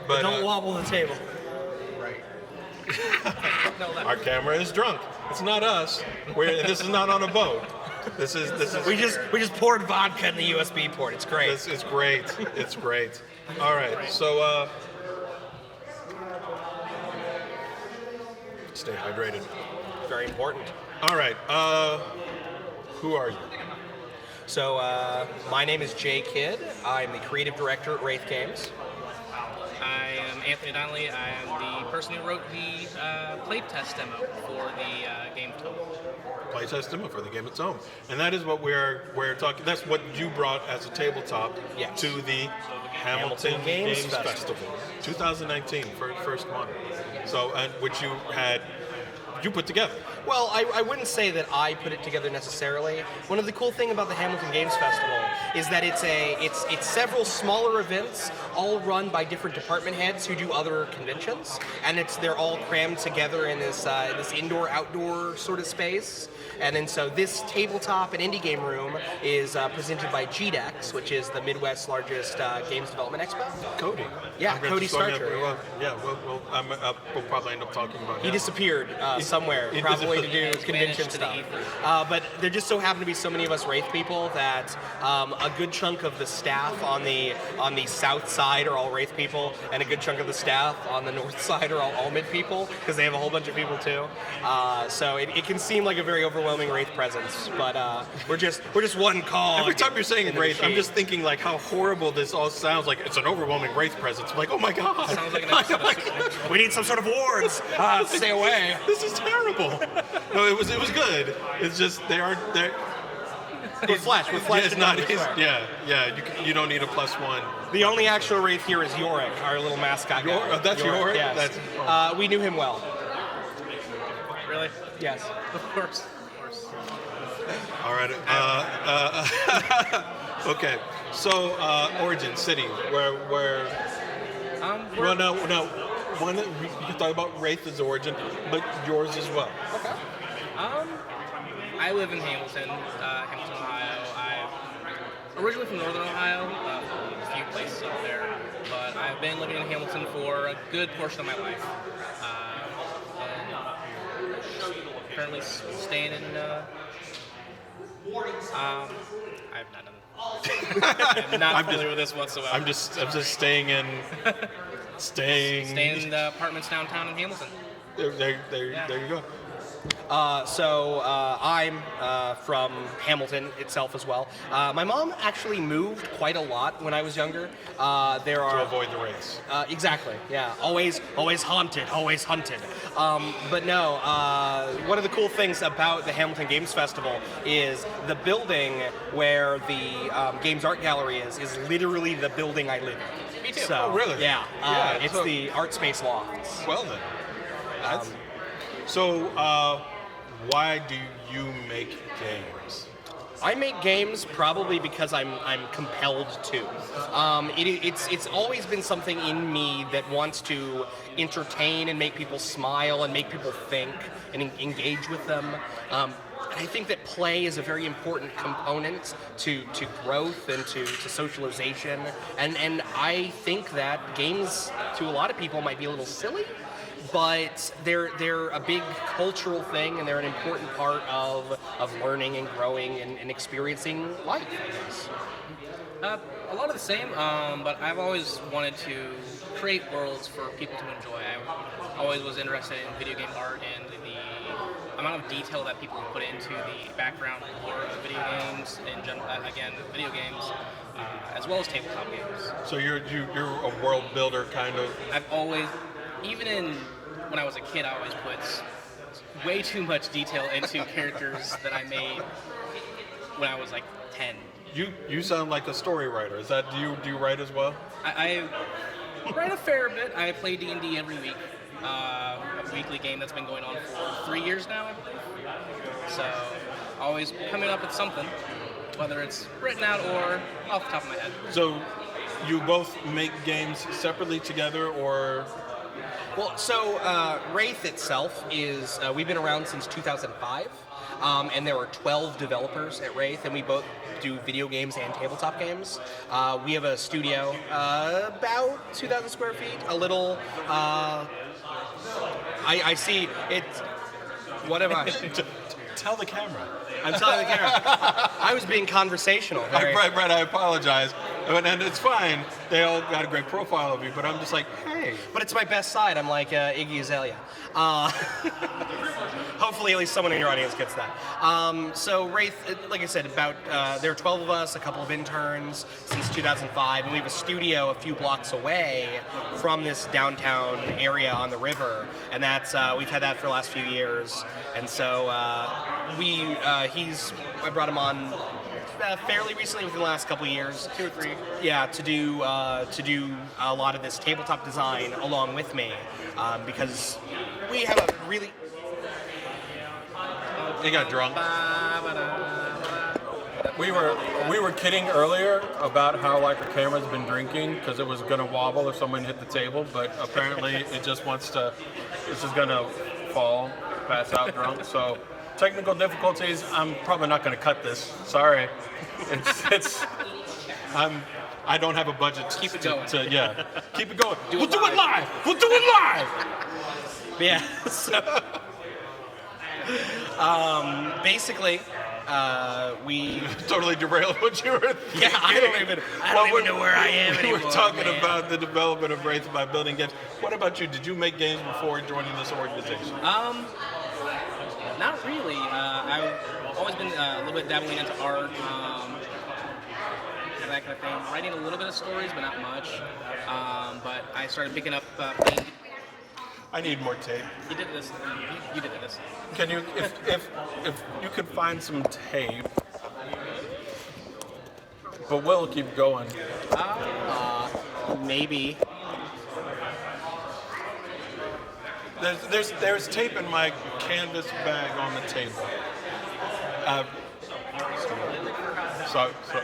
But Don't wobble the table. Right. our camera is drunk. It's not us. This is not on a boat. This is. We just poured vodka in the USB port. It's great. This is great. It's great. All right. So stay hydrated. Very important. All right. Who are you? So my name is Jay Kidd. I'm the creative director at Wraithgames. I am Anthony Donnelly. I am the person who wrote the playtest demo for the game Tome. Playtest demo for the game of Tome, and that is what we're talking. That's what you brought as a tabletop Yes. to the Hamilton Games Games Festival, 2019, first one. So, which you put together. Well, I wouldn't say that I put it together necessarily. One of the cool thing about the Hamilton Games Festival is that it's several smaller events, all run by different department heads who do other conventions, and they're all crammed together in this indoor-outdoor sort of space. And then so this tabletop and indie game room is presented by GDEX, which is the Midwest's largest games development expo. Cody. Yeah, I'm Cody just going Starcher. Well, yeah, we'll probably end up talking about He him. disappeared somewhere, he probably to do He's convention vanished to the stuff. But there just so happen to be so many of us Wraith people that a good chunk of the staff on the south side are all Wraith people, and a good chunk of the staff on the north side are all Mid people, because they have a whole bunch of people too. So it can seem like a very overwhelming Wraith presence, but we're just one call. Every time you're saying Wraith, I'm machine. just thinking like how horrible this all sounds. Like it's an overwhelming Wraith presence. I'm like, oh my god. Sounds like an episode of Supernatural. We need some sort of awards. Stay away. This is terrible. No, it was good. It's just they're We're Flash. We're yeah, Flash. it's not yeah. You don't need a +1. The only actual Wraith here is Yorick, our little mascot guy. That's Yorick? Yes. That's- we knew him well. Really? Yes. Of course. All right. Okay. So origin city where well no one we can talk about Wraith's origin, but yours as well. Okay. I live in Hamilton, Ohio. I'm originally from Northern Ohio, a few places up there, but I've been living in Hamilton for a good portion of my life. And currently staying in. I've not done. I'm not familiar with this whatsoever. I'm just staying in Staying in the apartments downtown in Hamilton. There you go. I'm from Hamilton itself as well. My mom actually moved quite a lot when I was younger. To avoid the Wraiths. Exactly. Yeah. Always haunted. Always hunted. But no. One of the cool things about the Hamilton Games Festival is the building where the Games Art Gallery is literally the building I live in. Me too. So, Oh, really? Yeah. Yeah, It's so- the Art Space Lofts. Well then. Why do you make games? I make games probably because I'm compelled to. It's always been something in me that wants to entertain and make people smile and make people think and engage with them. I think that play is a very important component to growth and to socialization. And I think that games, to a lot of people, might be a little silly, but they're a big cultural thing, and they're an important part of learning and growing and experiencing life, I guess. A lot of the same, but I've always wanted to create worlds for people to enjoy. I always was interested in video game art and the amount of detail that people put into the background lore of video games, in general, again, video games, as well as tabletop games. So you're a world builder kind of. I've always, when I was a kid, I always put way too much detail into characters that I made when I was like 10. You sound like a story writer. Is that do you write as well? I write a fair bit. I play D&D every week. A weekly game that's been going on for 3 years now, I believe. So, always coming up with something, whether it's written out or off the top of my head. So you both make games separately together, or? Well, so Wraith itself is, we've been around since 2005. and there are 12 developers at Wraith, and we both do video games and tabletop games. We have a studio, about 2,000 square feet, a little. I see it. What am I? Tell the camera. I'm telling the camera. I was being conversational. Right, I apologize. And it's fine. They all got a great profile of you, but I'm just like, hey. But it's my best side. I'm like Iggy Azalea. Hopefully, at least someone in your audience gets that. So Wraith, like I said, there are 12 of us, a couple of interns since 2005, and we have a studio a few blocks away from this downtown area on the river, and that's we've had that for the last few years. And so I brought him on fairly recently, within the last couple of years, 2 or 3. Yeah, to do a lot of this tabletop design along with me, because we have a really. He got drunk. We were kidding earlier about how like the camera's been drinking because it was gonna wobble if someone hit the table, but apparently it just wants to. It's just gonna fall, pass out drunk. So technical difficulties. I'm probably not gonna cut this. Sorry. I don't have a budget to Keep it going. Keep it going. We'll do it live. Yeah. So, basically, we totally derailed what you were thinking. Yeah, I don't even know where I am anymore. We were talking about the development of Wraith by building games. What about you? Did you make games before joining this organization? Not really. I've always been a little bit dabbling into art, that kind of thing. Writing a little bit of stories, but not much. But I started picking up paint. I need more tape. You did this. You did this. Can you, if you could find some tape, but we'll keep going. Maybe. There's tape in my canvas bag on the table.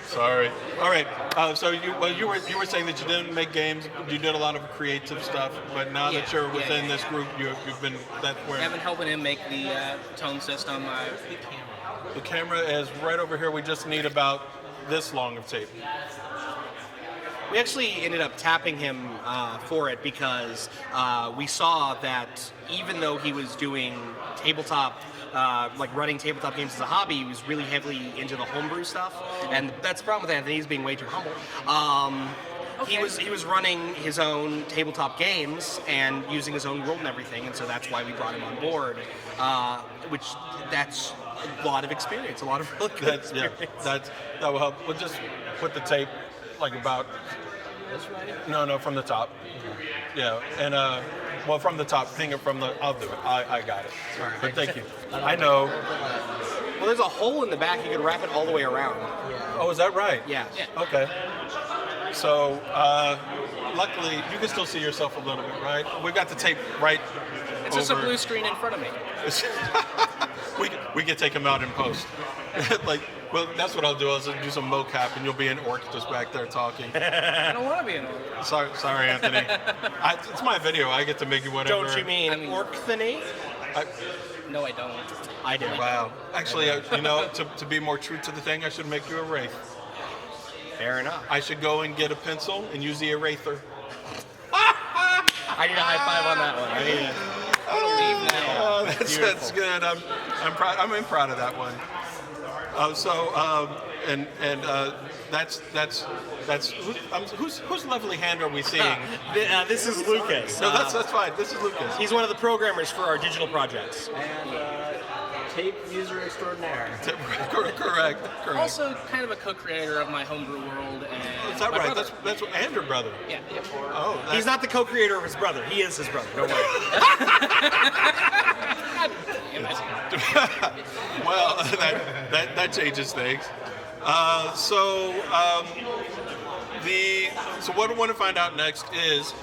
Sorry. All right. So you were saying that you didn't make games. You did a lot of creative stuff, but now that you're within this group, you've been that's where. I've been helping him make the Tome system. The camera is right over here. We just need about this long of tape. We actually ended up tapping him for it because we saw that even though he was doing tabletop, like running tabletop games as a hobby, he was really heavily into the homebrew stuff, and that's the problem with Anthony. He's being way too humble. He was running his own tabletop games and using his own world and everything, and so that's why we brought him on board. That's a lot of experience, a lot of really good experience. That will help. We'll just put the tape like about. No, from the top. Yeah, and from the top. Hang it from the. I'll do it. I got it. Sorry. But thank you. I know. Well, there's a hole in the back. You could wrap it all the way around. Oh, is that right? Yeah. Okay. So, luckily, you can still see yourself a little bit, right? We've got the tape right. It's just a blue screen in front of me. we can take them out in post. Well, that's what I'll do. I'll do some mocap, and you'll be an orc just back there talking. I don't want to be an orc. Sorry, Anthony. It's my video. I get to make it whatever. Don't you mean orcthony? No, I don't. I do. Wow. Actually, to be more true to the thing, I should make you a wraith. Fair enough. I should go and get a pencil and use the eraser. I need a high five on that one. I need it. Leave now. That's good. I'm proud. I'm proud of that one. That's whose lovely hand are we seeing? This is Lucas. No, that's fine. This is Lucas. He's one of the programmers for our digital projects. And tape user extraordinaire. Correct. Also, kind of a co-creator of my homebrew world. And Is that my right? brother. That's and your brother. Yeah. Oh, He's not the co-creator of his brother. He is his brother. Don't worry. Well, that changes things. So what I want to find out next is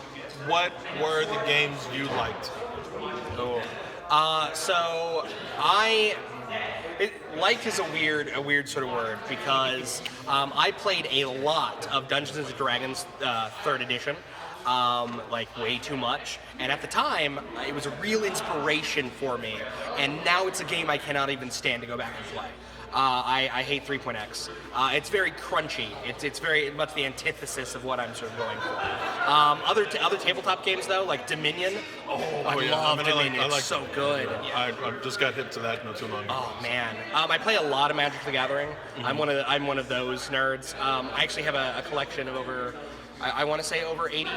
what were the games you liked? Liked is a weird sort of word because I played a lot of Dungeons and Dragons 3rd edition. like way too much. And at the time, it was a real inspiration for me. And now it's a game I cannot even stand to go back and play. I hate 3.x. It's very crunchy. It's very much the antithesis of what I'm sort of going for. Other tabletop games though, like Dominion. I love Dominion. I like it's so good. I just got hit to that not too long ago. Oh man, I play a lot of Magic the Gathering. I'm one of those nerds. I actually have a collection of over, I want to say over 80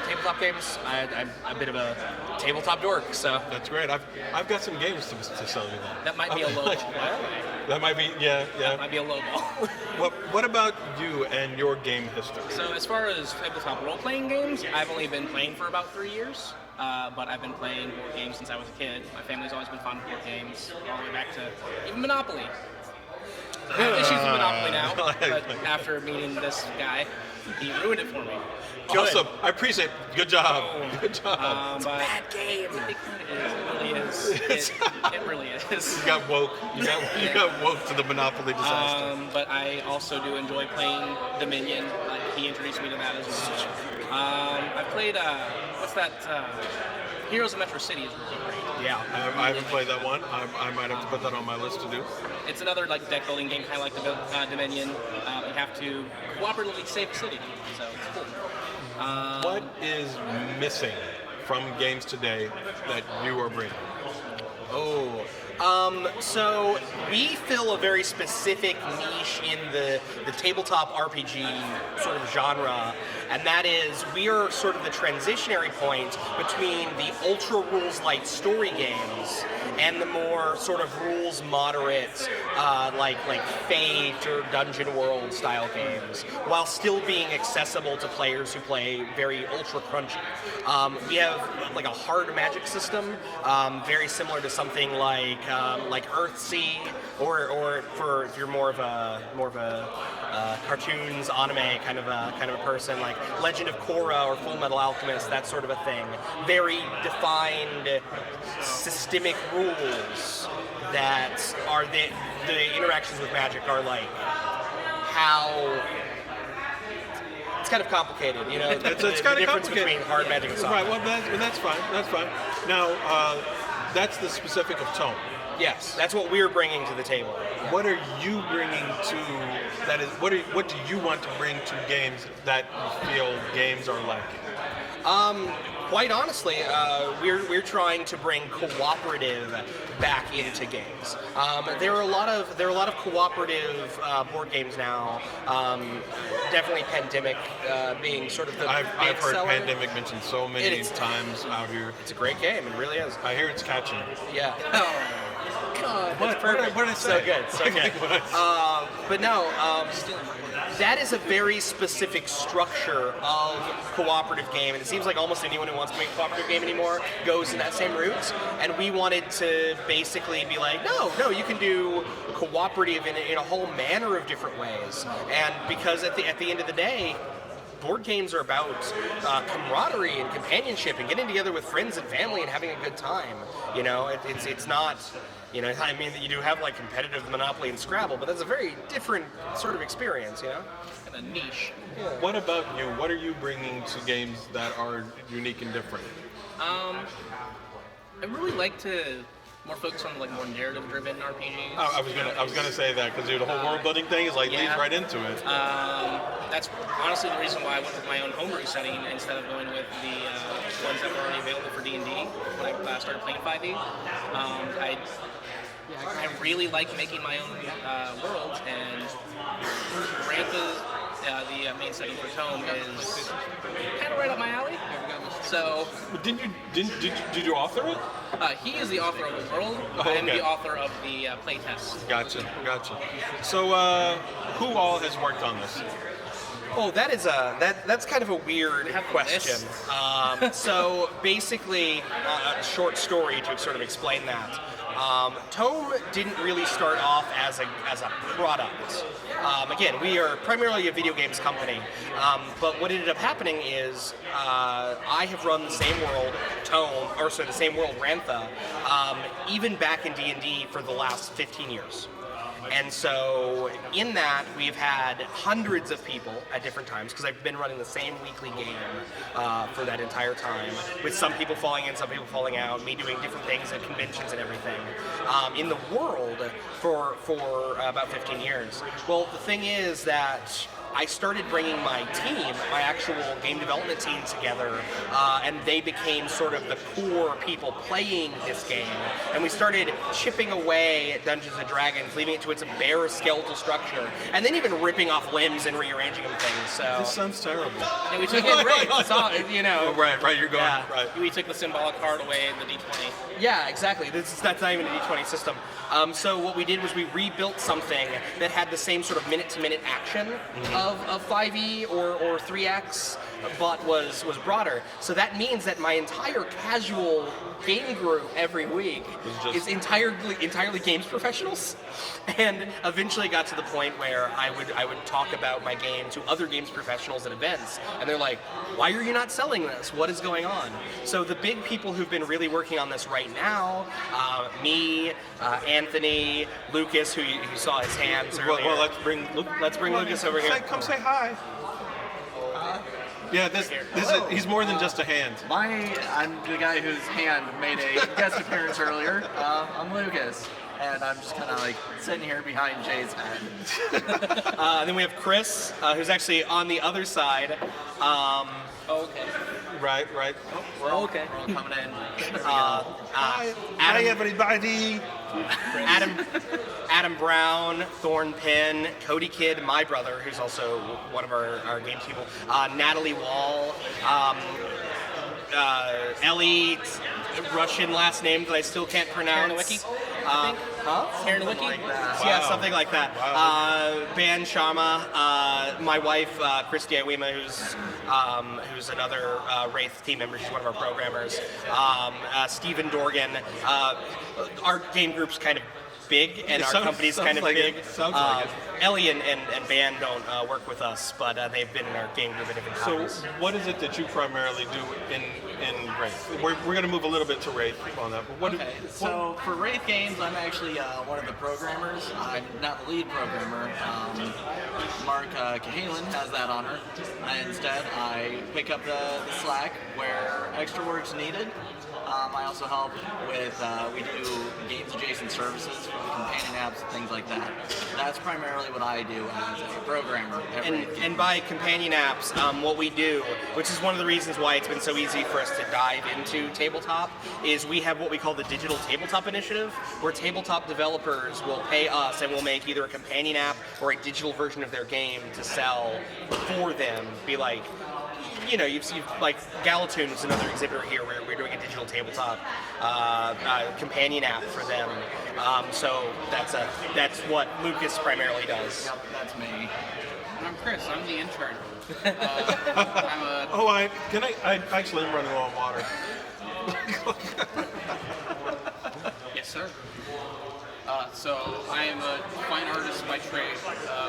tabletop games. I'm a bit of a tabletop dork, so. That's great. I've got some games to sell you then. That might be a low ball. That might be, yeah. That might be a low ball. What about you and your game history? So as far as tabletop role-playing games, I've only been playing for about 3 years. But I've been playing board games since I was a kid. My family's always been fond of board games, all the way back to even Monopoly. I have issues with Monopoly now, but after meeting this guy, he ruined it for me. Awesome. I appreciate it. Good job. Good job. But Bad game. it really is. It really is. You got woke. You got woke to the Monopoly disaster. But I also do enjoy playing Dominion. He introduced me to that as well. I've played, what's that? Heroes of Metro City is really great. Yeah. I haven't played that one. I might have to put that on my list to do. It's another deck building game, kind of like the Dominion. You have to cooperatively save a city, so it's cool. What is missing from games today that you are bringing? So we fill a very specific niche in the tabletop RPG sort of genre, and that is we are sort of the transitionary point between the ultra rules light story games and the more sort of rules moderate, like Fate or Dungeon World style games, while still being accessible to players who play very ultra crunchy. We have like a hard magic system, very similar to something like Earthsea, or for if you're more of a cartoons, anime kind of a person, like Legend of Korra or Full Metal Alchemist, that sort of a thing. Very defined systemic rules that are the interactions with magic are like how. It's kind of complicated, you know. It's kind of difference complicated between hard magic and soft. Right. Well, that's fine. That's fine. Now, that's the specific of Tome. Yes, that's what we're bringing to the table. What are you bringing to that is what do you want to bring to games that you feel games are lacking? Quite honestly, we're trying to bring cooperative back into games. There are a lot of cooperative board games now. Definitely Pandemic being sort of the I've big heard seller. Pandemic mentioned so many times out here. It's a great game. It really is. I hear it's catching. Yeah. What did I say? So good. So good. But no. That is a very specific structure of cooperative game, and it seems like almost anyone who wants to make a cooperative game anymore goes in that same route. And we wanted to basically be like, no, you can do cooperative in a whole manner of different ways. And because at the end of the day, board games are about camaraderie and companionship and getting together with friends and family and having a good time. You know, it's not. You know, I mean, you do have like competitive Monopoly and Scrabble, but that's a very different sort of experience, you know? Kind of niche. Yeah. What about you? What are you bringing to games that are unique and different? I really like to more focus on more narrative-driven RPGs. I was gonna say that because the whole world building thing is leads right into it. That's honestly the reason why I went with my own homebrew setting instead of going with the ones that were already available for D&D when I started playing 5e. I really like making my own world, and Rantha, the main setting for Tome, is kind of right up my alley. So, Did you author it? he is the author of the world. Oh, I'm okay. the author of the playtest. Gotcha. So, who all has worked on this? Oh, that's kind of a weird have a question. list. So basically, a short story to sort of explain that. Tome didn't really start off as a product. Again, we are primarily a video games company, but what ended up happening is I have run the same world, the same world, Rantha, even back in D&D for the last 15 years. And so in that, we've had hundreds of people at different times, because I've been running the same weekly game for that entire time, with some people falling in, some people falling out, me doing different things at conventions and everything, in the world for about 15 years. Well, the thing is that I started bringing my team, my actual game development team together, and they became sort of the core people playing this game. And we started chipping away at Dungeons & Dragons, leaving it to its bare skeletal structure, and then even ripping off limbs and rearranging them things. So This sounds terrible. And we took it right. It's all, you know. Right, you're going, Yeah. right. We took the symbolic card away in the D20. yeah, exactly. That's not even a D20 system. So what we did was we rebuilt something that had the same sort of minute-to-minute action of 5e or 3x, but was broader. So that means that my entire casual game group every week is entirely games professionals, and eventually got to the point where I would talk about my game to other games professionals at events, and they're like, "Why are you not selling this? What is going on?" So the big people who've been really working on this right now, me, Anthony, Lucas, who you saw his hands earlier. Well, let's bring Lucas over here. Come say hi. Yeah, he's more than just a hand. I'm the guy whose hand made a guest appearance earlier. I'm Lucas, and I'm just kind of like sitting here behind Jay's head. Then we have Chris, who's actually on the other side. Okay. Right. We're all Okay. coming in. Hi, Adam, everybody. Adam Brown, Thorn Penn, Cody Kidd, my brother, who's also one of our games people, Natalie Wall, Ellie, Russian last name that I still can't pronounce. Karanowicki, Karanowicki? Wow. Yeah, something like that. Ban Sharma, my wife, Christy Iwema, who's another Wraith team member. She's one of our programmers. Stephen Dorgan. Our game group's kind of big, and our company's kind of big. Sounds like it. Ellie and Ban don't work with us, but they've been in our game group at different So, times. what is it that you primarily do in Wraith? We're going to move a little bit to Wraith on that. But what? Okay, so for Wraithgames, I'm actually one of the programmers. I'm not the lead programmer. Mark Cahalan has that honor. Instead, I pick up the slack where extra work's needed. I also help with, we do games-adjacent services for the companion apps and things like that. That's primarily what I do as a programmer at Wraithgames. And by companion apps, what we do, which is one of the reasons why it's been so easy for us to dive into tabletop, is we have what we call the Digital Tabletop Initiative, where tabletop developers will pay us and we'll make either a companion app or a digital version of their game to sell for them. Be like, you know, you've like Galatoon is another exhibitor here where we're doing a digital tabletop companion app for them. So that's what Lucas primarily does. Yep, that's me. And I'm Chris. I'm the intern. I actually am running low on water. Yes, sir. So I am a fine artist by trade,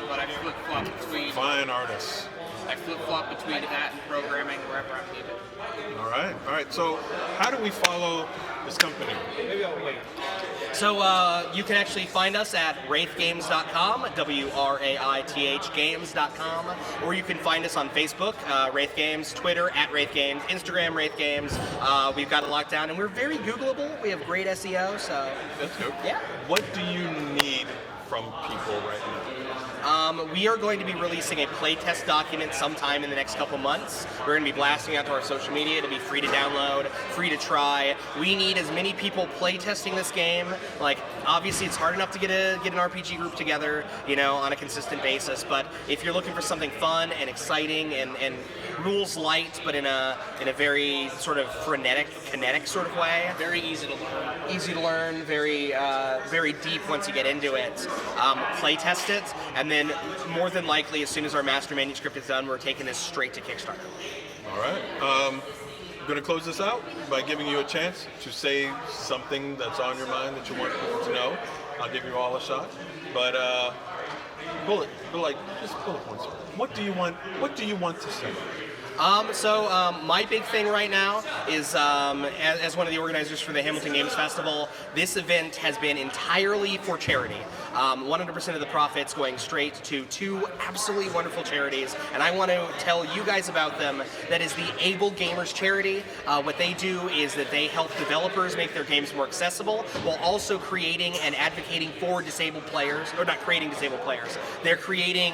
but I flip-flop between Fine artists. that and programming wherever I'm needed. All right. So, how do we follow this company? So you can actually find us at wraithgames.com, WRAITH games.com, or you can find us on Facebook, Wraithgames, Twitter at Wraithgames, Instagram Wraithgames. We've got it locked down, and we're very Googleable. We have great SEO, so That's good. yeah. What do you need from people right now? We are going to be releasing a playtest document sometime in the next couple months. We're going to be blasting out to our social media. It'll be free to download, free to try. We need as many people playtesting this game. Like, obviously, it's hard enough to get an RPG group together, you know, on a consistent basis. But if you're looking for something fun and exciting and rules light, but in a very sort of frenetic, kinetic sort of way. Very easy to learn. Easy to learn, very deep once you get into it. Play test it, and then more than likely, as soon as our master manuscript is done, we're taking this straight to Kickstarter. All right. I'm going to close this out by giving you a chance to say something that's on your mind that you want people to know. I'll give you all a shot, but just bullet points. What do you want to say? My big thing right now is, as one of the organizers for the Hamilton Games Festival, this event has been entirely for charity. 100% of the profits going straight to 2 absolutely wonderful charities, and I want to tell you guys about them. That is the Able Gamers charity. What they do is that they help developers make their games more accessible while also creating and advocating for disabled players, or not creating disabled players. They're creating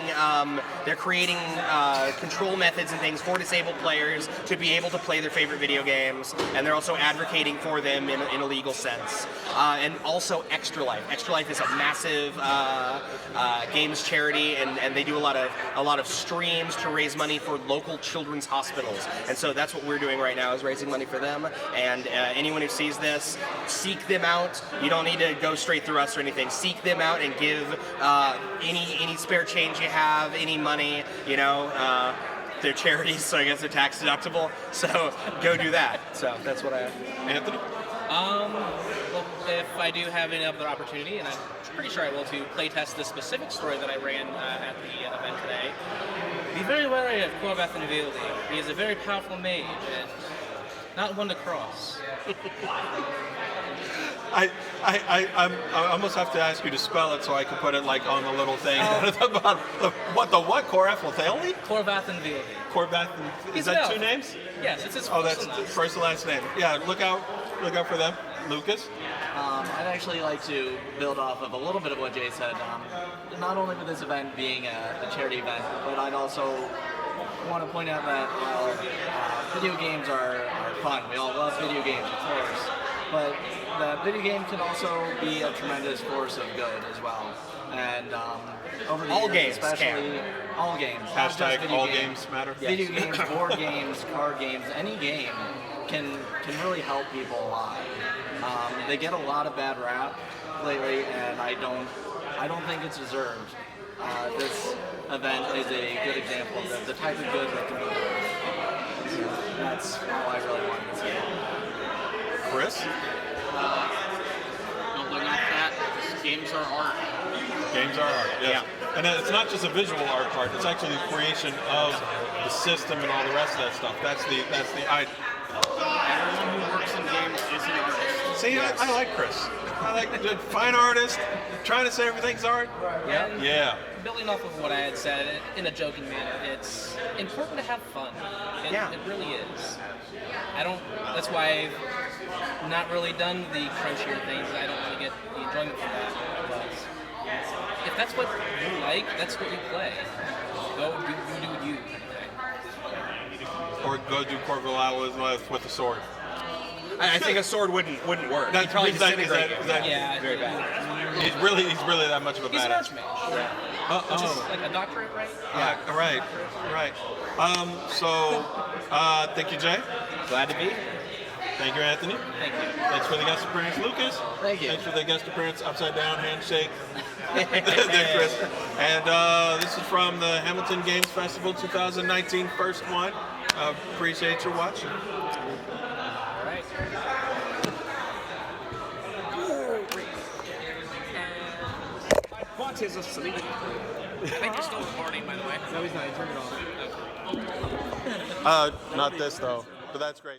control methods and things for disabled players to be able to play their favorite video games, and they're also advocating for them in a legal sense. And also Extra Life. Extra Life is a massive games charity, and they do a lot of streams to raise money for local children's hospitals. And so that's what we're doing right now, is raising money for them. And anyone who sees this, seek them out. You don't need to go straight through us or anything. Seek them out and give any spare change you have, any money, they're charities, so I guess they're tax deductible. So go do that. So that's what Anthony? Well, if I do have any other opportunity, and I'm pretty sure I will, to playtest the specific story that I ran at the event today, be very wary of Corvath and Vildi. He is a very powerful mage, and not one to cross. I almost have to ask you to spell it so I can put it like on the little thing about what Corvath will tell me? Corvath and Vildi. Corvath and is that 2 names? Yes, it's his first Oh, that's and last. first and last name. Yeah, look out for them, Lucas. I'd actually like to build off of a little bit of what Jay said. Not only with this event being a charity event, but I'd also want to point out that while video games are fun, we all love video games, of course, but the video game can also be a tremendous force of good as well. And over the All years, games especially all games, not just Hashtag video all games. games matter. Video games, board games, card games, any game can really help people a lot. They get a lot of bad rap lately, and I don't think it's deserved. This event is a good example of the type of good that can be done. So that's all I really wanted to say. Chris? Don't look at that. Games are art. Games are art, yes. Yeah. And it's not just a visual art part, it's actually the creation of the system and all the rest of that stuff. That's the Everyone who works in games is an artist. See, I like Chris. I like the fine artist, trying to say everything's art. Yeah. Yeah. Building off of what I had said in a joking manner, it's important to have fun. It really is. That's why I've not really done the crunchier things. I don't want to get the enjoyment from that. But if that's what you like, that's what you play. Go do you. Or go do Corvalal with a sword. I think a sword wouldn't work. That's He'd probably is that- disintegrate. is that- Yeah, Very bad. He's really that much of a He's an badass. archmage. Which is like a doctorate, right? Yeah, right. So, thank you, Jay. Glad to be here. Thank you, Anthony. Thank you. Thanks for the guest appearance, Lucas. Thank you. Thanks for the guest appearance, upside down handshake. There, Chris. And this is from the Hamilton Games Festival 2019, first one. Appreciate your watching. All right. What is a sleep? I just know recording, by the way. No, he's not. He turned it off. Not this though, but that's great.